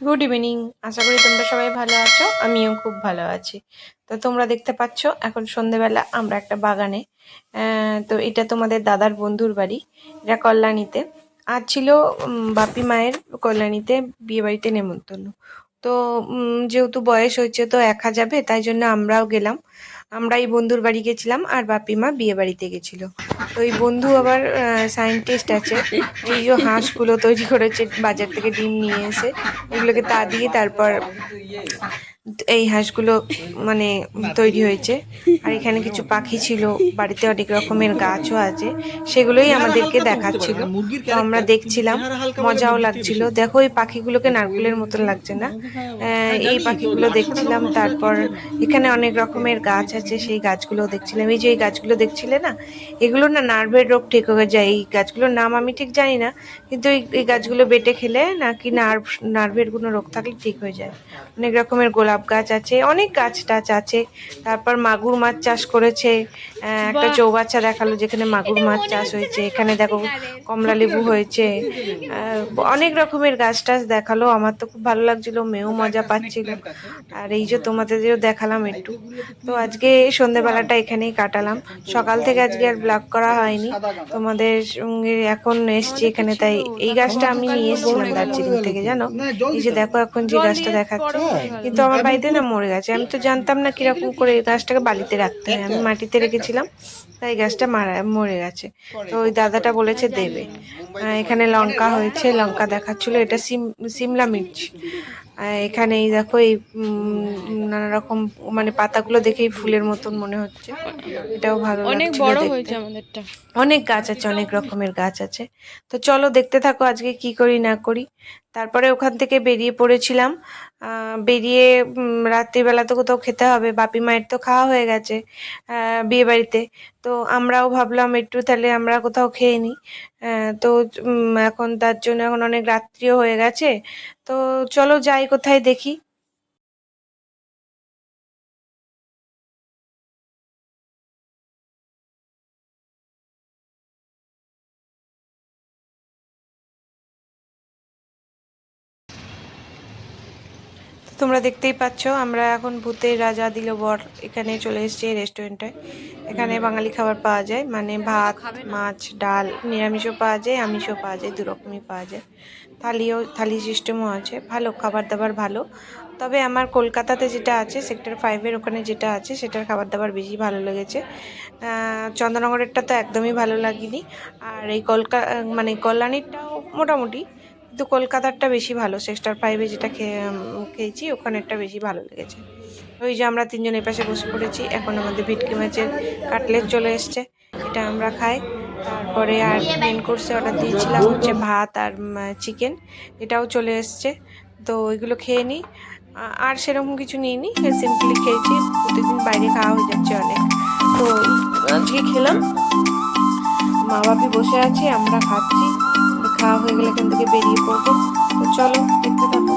Good evening. আশা করি তোমরা সবাই ভালো আছো, আমিও খুব ভালো আছি। তো তোমরা দেখতে পাচ্ছ এখন সন্ধেবেলা আমরা একটা বাগানে। তো এটা তোমাদের দাদার বন্ধুর বাড়ি, এটা কল্যাণীতে। আজ ছিল বাপি মায়ের কল্যাণীতে বিয়ে বাড়িতে নেমন্তন্ন। তো যেহেতু বয়স হয়েছে তো একা যাবে, তাই জন্য আমরাও গেলাম। আমরা এই বন্ধুর বাড়ি গেছিলাম আর বাপি মা বিয়ে বাড়িতে গেছিল। তো এই বন্ধু আবার সায়েন্টিস্ট আছে। এই যে হাঁসগুলো তৈরি করেছে বাজার থেকে ডিম নিয়ে এসে, এগুলোকে তা দিয়ে তারপর এই হাঁসগুলো মানে তৈরি হয়েছে। আর এখানে কিছু পাখি ছিল, বাড়িতে অনেক রকমের গাছও আছে, সেগুলোই আমাদেরকে দেখাচ্ছিল। তো আমরা দেখছিলাম, মজাও লাগছিল। দেখো এই পাখিগুলোকে নারকেলের মতন লাগছে না? এই পাখিগুলো দেখছিলাম। তারপর এখানে অনেক রকমের গাছ আছে, সেই গাছগুলো দেখছিলাম। এই যে এই গাছগুলো দেখছিলে না, এগুলো না নার্ভের রোগ ঠিক হয়ে যায়। এই গাছগুলোর নাম আমি ঠিক জানি না, কিন্তু এই গাছগুলো বেটে খেলে নাকি নার্ভের কোনো রোগ থাকলে ঠিক হয়ে যায়। অনেক রকমের গোলাপ গাছ আছে, অনেক গাছ টাছ আছে। তারপর মাগুর মাছ চাষ করেছে। একটা চৌবাচ্চা দেখালো যেখানে মাগুর মাছ চাষ হয়েছে। এখানে দেখো কমলা লেবু হয়েছে। অনেক রকমের গাছ টাছ দেখালো। আমার তো খুব ভালো লাগছিল, মেয়েও মজা পাচ্ছিল। আর এই যে তোমাদেরও দেখালাম একটু। তো আজকে সন্ধ্যেবেলাটা এখানেই কাটালাম। সকাল থেকে আজকে আর ব্লগ করা হয়নি তোমাদের সঙ্গে। এখন এসছি এখানে, তাই এই গাছটা আমি নিয়ে এসেছিলাম দার্জিলিং থেকে, জানো? এই যে দেখো এখন যে গাছটা দেখাচ্ছে, কিন্তু আমার বাড়িতে না মরে গেছে। আমি তো জানতাম না কিরকম করে এই গাছটাকে বালিতে রাখতে হয়, আমি মাটিতে রেখেছিলাম, তাই গাছটা মরে গেছে। তো ওই দাদাটা বলেছে দেবে। এখানে লঙ্কা হয়েছে, লঙ্কা দেখাচ্ছিল। এটা সিমলা মির্চ। এখানে এই দেখো এই নানা রকম মানে পাতাগুলো দেখেই ফুলের মতন মনে হচ্ছে। এটাও ভালো লাগছিল দেখতে। অনেক গাছ আছে, অনেক রকমের গাছ আছে। তো চলো দেখতে থাকো আজকে কি করি না করি। তারপরে ওখান থেকে বেরিয়ে পড়েছিলাম। বেরিয়ে রাত্রিবেলা তো কোথাও খেতে হবে, বাপি মায়ের তো খাওয়া হয়ে গেছে বিয়ে বাড়িতে। তো আমরাও ভাবলাম একটু তাহলে আমরা কোথাও খেয়ে নিই। তো এখন তার জন্য এখন অনেক রাত্রিও হয়ে গেছে। তো চলো যাই কোথায় দেখি। তোমরা দেখতেই পাচ্ছ আমরা এখন ভূতের রাজা দিল বর এখানে চলে এসেছি রেস্টুরেন্টে। এখানে বাঙালি খাবার পাওয়া যায়, মানে ভাত, মাছ, ডাল, নিরামিষও পাওয়া যায়, আমিষও পাওয়া যায়, দু রকমই পাওয়া যায়। থালি সিস্টেমও আছে, ভালো খাবার দাবার ভালো। তবে আমার কলকাতাতে যেটা আছে সেক্টর 5-এর ওখানে যেটা আছে সেটার খাবার দাবার বেশি ভালো লেগেছে। চন্দননগরেরটা তো একদমই ভালো লাগেনি। আর এই মানে কল্যাণীরটাও মোটামুটি, কিন্তু কলকাতারটা বেশি ভালো। সেক্টর 5-এ যেটা খেয়েছি ওখানেরটা বেশি ভালো লেগেছে। ওই যে আমরা তিনজন এই পাশে বসে পড়েছি, এখন আমাদের ভেটকি মাছের কাটলেট চলে এসছে, এটা আমরা খাই। তারপরে আর মেন কোর্সে অর্ডার দিয়েছিলাম হচ্ছে ভাত আর চিকেন, এটাও চলে এসছে। তো ওইগুলো খেয়ে নিই। আর সেরকম কিছু নিইনি, সিম্পলি খেয়েছি। প্রতিদিন বাইরে খাওয়া হয়ে যাচ্ছে অনেক, তো আজকে খেলাম। মা বাপি বসে আছে, আমরা খাচ্ছি। খাওয়া হয়ে গেলে এখান থেকে বেরিয়ে পড়বো। তো চলো দেখতে থাকো।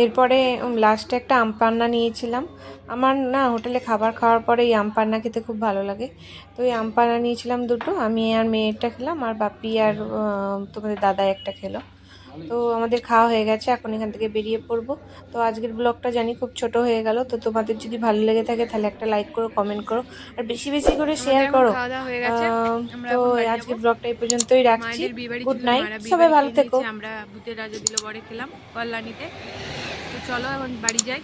এরপরে লাস্টে একটা আম পান্না নিয়েছিলাম। আমার না হোটেলে খাবার খাওয়ার পরে এই আম পান্না খেতে খুব ভালো লাগে। তো এই আম পান্না নিয়েছিলাম দুটো, আমি আর মেয়েরটা খেলাম, আর বাপি আর তোমাদের দাদা একটা খেলো। তো আমাদের খাওয়া হয়ে গেছে, এখন এখান থেকে বেরিয়ে পড়বো। তো আজকের ব্লগটা জানি খুব ছোট হয়ে গেল, তো তোমাদের যদি ভালো লেগে থাকে তাহলে একটা লাইক করো, কমেন্ট করো, আর বেশি বেশি করে শেয়ার করো। তো আজকের ব্লগটা এই পর্যন্তই রাখছি। গুড নাইট, সবাই ভালো থেকো। আমরা ভূতের রাজা দিল বরে খেলাম কল্যাণীতে। তো চলো এখন বাড়ি যাই।